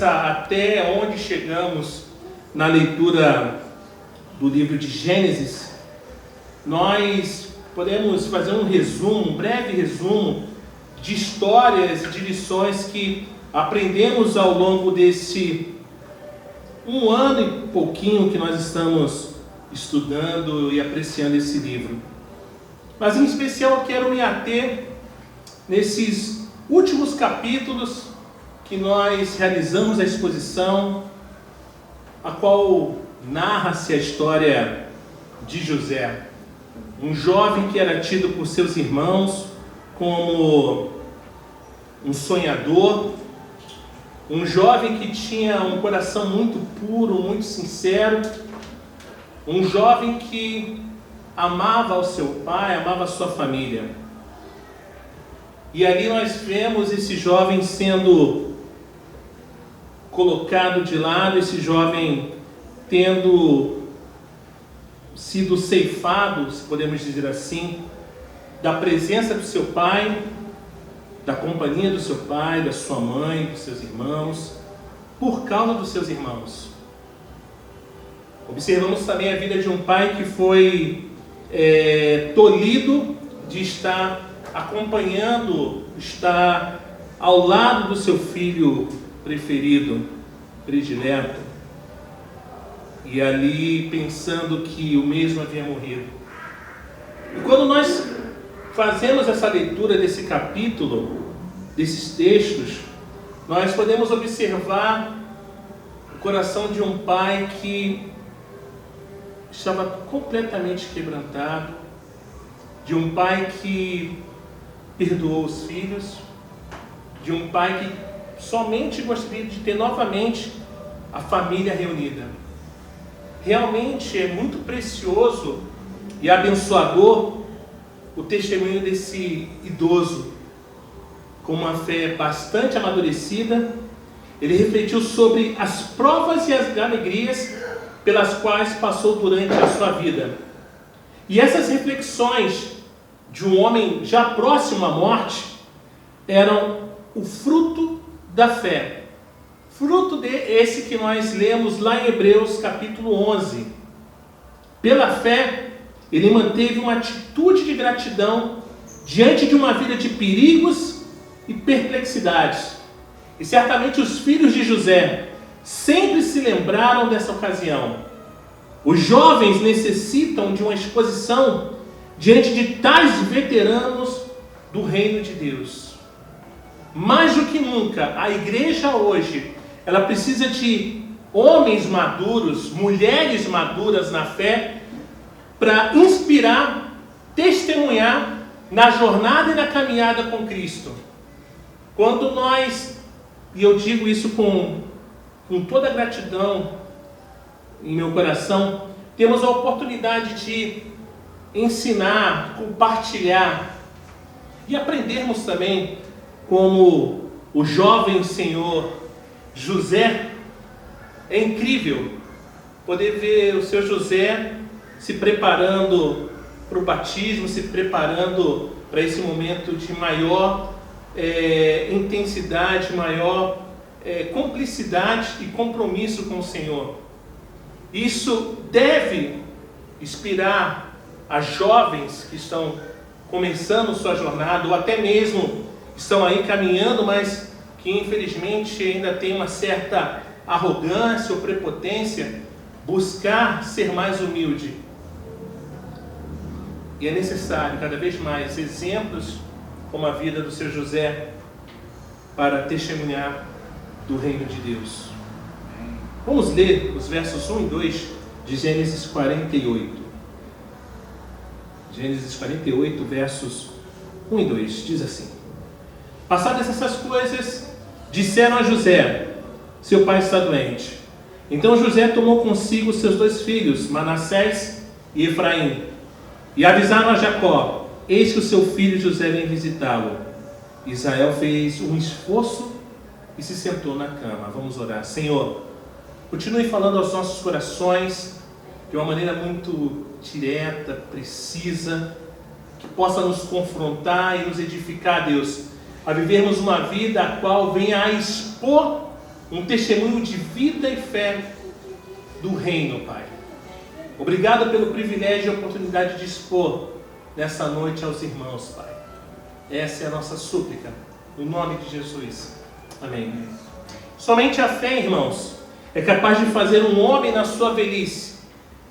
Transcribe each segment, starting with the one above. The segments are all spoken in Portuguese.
Até onde chegamos na leitura do livro de Gênesis, nós podemos fazer um resumo, um breve resumo de histórias e de lições que aprendemos ao longo desse um ano e pouquinho que nós estamos estudando e apreciando esse livro. Mas em especial eu quero me ater nesses últimos capítulos que nós realizamos a exposição, a qual narra-se a história de José, um jovem que era tido por seus irmãos como um sonhador, um jovem que tinha um coração muito puro, muito sincero, um jovem que amava o seu pai, amava a sua família. E ali nós vemos esse jovem sendo colocado de lado, esse jovem tendo sido ceifado, se podemos dizer assim, da presença do seu pai, da companhia do seu pai, da sua mãe, dos seus irmãos, por causa dos seus irmãos. Observamos também a vida de um pai que foi tolhido de estar acompanhando, estar ao lado do seu filho preferido, predileto, e ali pensando que o mesmo havia morrido. E quando nós fazemos essa leitura desse capítulo, desses textos, nós podemos observar o coração de um pai que estava completamente quebrantado, de um pai que perdoou os filhos, de um pai que somente gostaria de ter novamente a família reunida. Realmente é muito precioso e abençoador o testemunho desse idoso, com uma fé bastante amadurecida. Ele refletiu sobre as provas e as alegrias pelas quais passou durante a sua vida. E essas reflexões de um homem já próximo à morte eram o fruto da fé. Fruto esse que nós lemos lá em Hebreus capítulo 11. Pela fé, ele manteve uma atitude de gratidão diante de uma vida de perigos e perplexidades. E certamente os filhos de José sempre se lembraram dessa ocasião. Os jovens necessitam de uma exposição diante de tais veteranos do reino de Deus. Mais do que nunca, a igreja hoje, ela precisa de homens maduros, mulheres maduras na fé, para inspirar, testemunhar na jornada e na caminhada com Cristo. Quando nós, e eu digo isso com toda a gratidão em meu coração, temos a oportunidade de ensinar, compartilhar e aprendermos também como o jovem senhor José. É incrível poder ver o seu José se preparando para o batismo, se preparando para esse momento de maior intensidade, maior cumplicidade e compromisso com o Senhor. Isso deve inspirar a jovens que estão começando sua jornada, ou até mesmo estão aí caminhando, mas que infelizmente ainda tem uma certa arrogância ou prepotência, buscar ser mais humilde. E é necessário cada vez mais exemplos como a vida do seu José para testemunhar do reino de Deus. Vamos ler os versos 1 e 2 de Gênesis 48. Gênesis 48, versos 1 e 2, diz assim: Passadas essas coisas, disseram a José: seu pai está doente. Então José tomou consigo seus 2 filhos, Manassés e Efraim, e avisaram a Jacó: eis que o seu filho José vem visitá-lo. Israel fez um esforço e se sentou na cama. Vamos orar. Senhor, continue falando aos nossos corações de uma maneira muito direta, precisa, que possa nos confrontar e nos edificar, Deus, a vivermos uma vida a qual venha a expor um testemunho de vida e fé do reino, Pai. Obrigado pelo privilégio e oportunidade de expor nessa noite aos irmãos, Pai. Essa é a nossa súplica, no nome de Jesus. Amém. Somente a fé, irmãos, é capaz de fazer um homem na sua velhice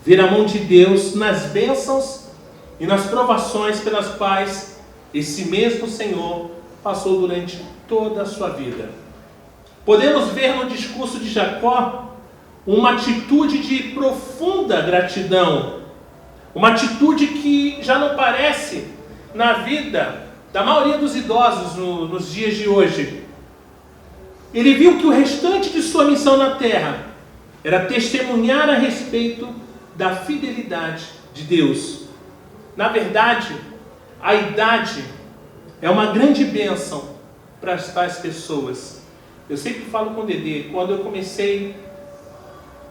ver a mão de Deus nas bênçãos e nas provações pelas quais esse mesmo Senhor passou durante toda a sua vida. Podemos ver no discurso de Jacó uma atitude de profunda gratidão, uma atitude que já não parece na vida da maioria dos idosos nos dias de hoje. Ele viu que o restante de sua missão na terra era testemunhar a respeito da fidelidade de Deus. Na verdade, a idade é uma grande bênção para tais pessoas. Eu sempre falo com o Dedê, quando eu comecei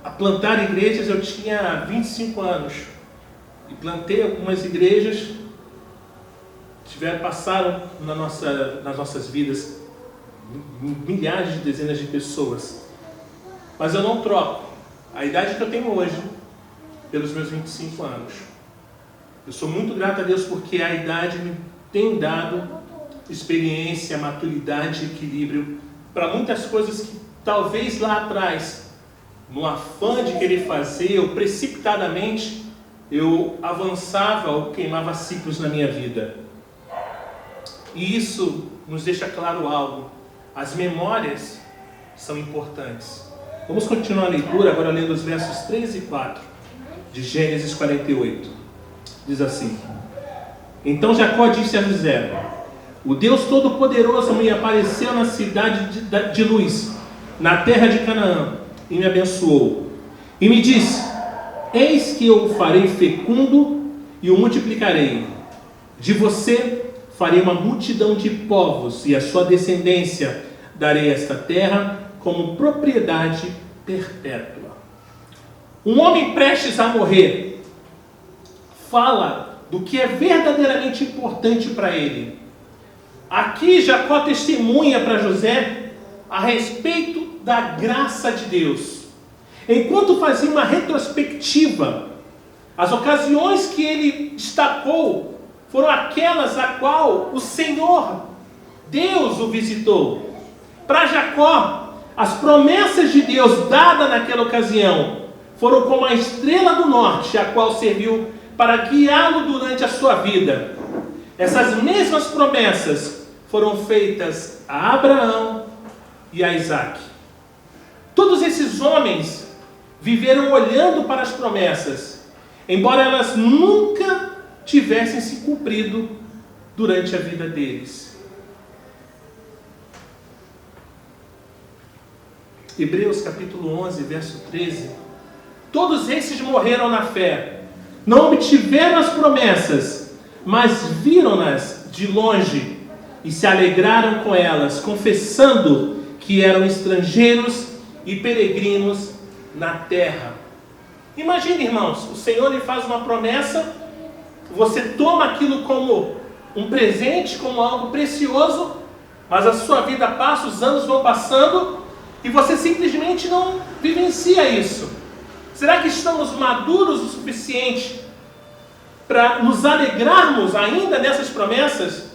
a plantar igrejas, eu tinha 25 anos. E plantei algumas igrejas, passaram nas nossas vidas milhares de dezenas de pessoas. Mas eu não troco a idade que eu tenho hoje pelos meus 25 anos. Eu sou muito grato a Deus porque a idade me tem dado experiência, maturidade e equilíbrio para muitas coisas que talvez lá atrás, no afã de querer fazer, ou precipitadamente, eu avançava ou queimava ciclos na minha vida. E isso nos deixa claro algo. As memórias são importantes. Vamos continuar a leitura, agora lendo os versos 3 e 4 de Gênesis 48. Diz assim: Então Jacó disse a José: O Deus Todo-Poderoso me apareceu na cidade de Luz, na terra de Canaã, e me abençoou. E me disse: Eis que eu o farei fecundo e o multiplicarei. De você farei uma multidão de povos, e a sua descendência darei esta terra como propriedade perpétua. Um homem prestes a morrer fala do que é verdadeiramente importante para ele. Aqui Jacó testemunha para José a respeito da graça de Deus. Enquanto fazia uma retrospectiva, as ocasiões que ele destacou foram aquelas a qual o Senhor, Deus, o visitou. Para Jacó, as promessas de Deus dadas naquela ocasião foram como a estrela do norte, a qual serviu para guiá-lo durante a sua vida. Essas mesmas promessas foram feitas a Abraão e a Isaac. Todos esses homens viveram olhando para as promessas, embora elas nunca tivessem se cumprido durante a vida deles. Hebreus capítulo 11, verso 13. Todos esses morreram na fé, não obtiveram as promessas, mas viram-nas de longe e se alegraram com elas, confessando que eram estrangeiros e peregrinos na terra. Imagine, irmãos, o Senhor lhe faz uma promessa, você toma aquilo como um presente, como algo precioso, mas a sua vida passa, os anos vão passando e você simplesmente não vivencia isso. Será que estamos maduros o suficiente para nos alegrarmos ainda nessas promessas,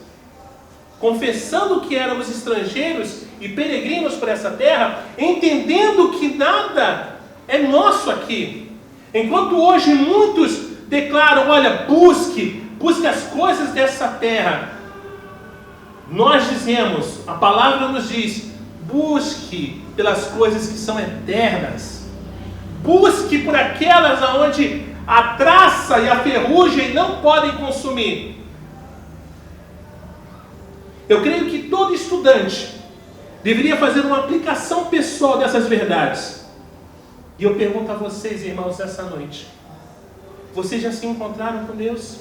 confessando que éramos estrangeiros e peregrinos por essa terra, entendendo que nada é nosso aqui? Enquanto hoje muitos declaram: olha, busque as coisas dessa terra, nós dizemos, a palavra nos diz: busque pelas coisas que são eternas. Busque por aquelas aonde a traça e a ferrugem não podem consumir. Eu creio que todo estudante deveria fazer uma aplicação pessoal dessas verdades. E eu pergunto a vocês, irmãos, essa noite: vocês já se encontraram com Deus?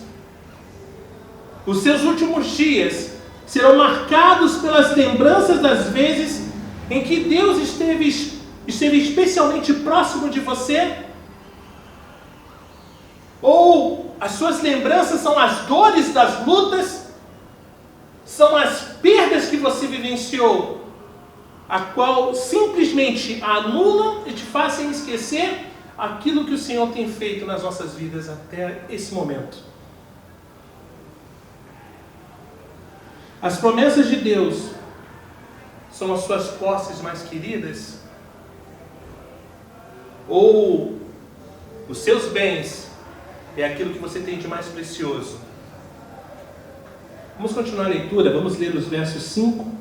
Os seus últimos dias serão marcados pelas lembranças das vezes em que Deus esteve especialmente próximo de você? Ou as suas lembranças são as dores das lutas? São as perdas que você vivenciou? a qual simplesmente anulam e te fazem esquecer aquilo que o Senhor tem feito nas nossas vidas até esse momento. As promessas de Deus são as suas posses mais queridas? Ou os seus bens é aquilo que você tem de mais precioso? Vamos continuar a leitura, vamos ler os versos 5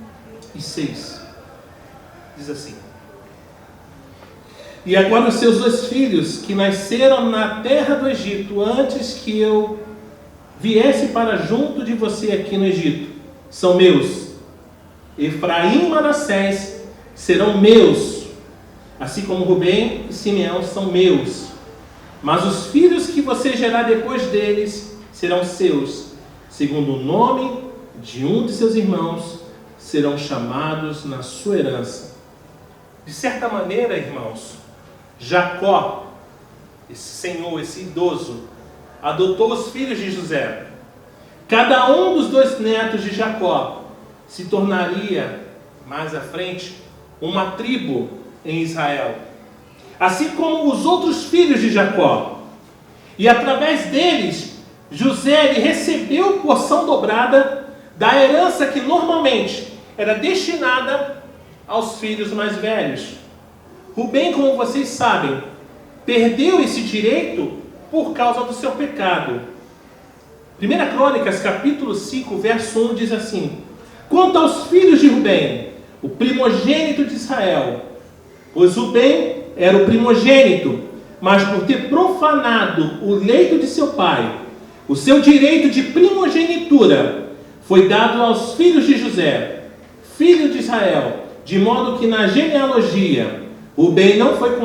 e 6. Diz assim: E agora os seus 2 filhos, que nasceram na terra do Egito, antes que eu viesse para junto de você aqui no Egito, são meus. Efraim e Manassés serão meus, assim como Rubem e Simeão são meus. Mas os filhos que você gerar depois deles serão seus, segundo o nome de um de seus irmãos, serão chamados na sua herança. De certa maneira, irmãos, Jacó, esse senhor, esse idoso, adotou os filhos de José. Cada um dos 2 netos de Jacó se tornaria, mais à frente, uma tribo em Israel, assim como os outros filhos de Jacó. E através deles, José ele recebeu porção dobrada da herança que normalmente era destinada aos filhos mais velhos. Rubem, como vocês sabem, perdeu esse direito por causa do seu pecado. 1 Crônicas, capítulo 5, verso 1, diz assim: Quanto aos filhos de Rubem, o primogênito de Israel, pois Rubem era o primogênito, mas por ter profanado o leito de seu pai, o seu direito de primogenitura foi dado aos filhos de José, filho de Israel, de modo que na genealogia Rubem não foi contado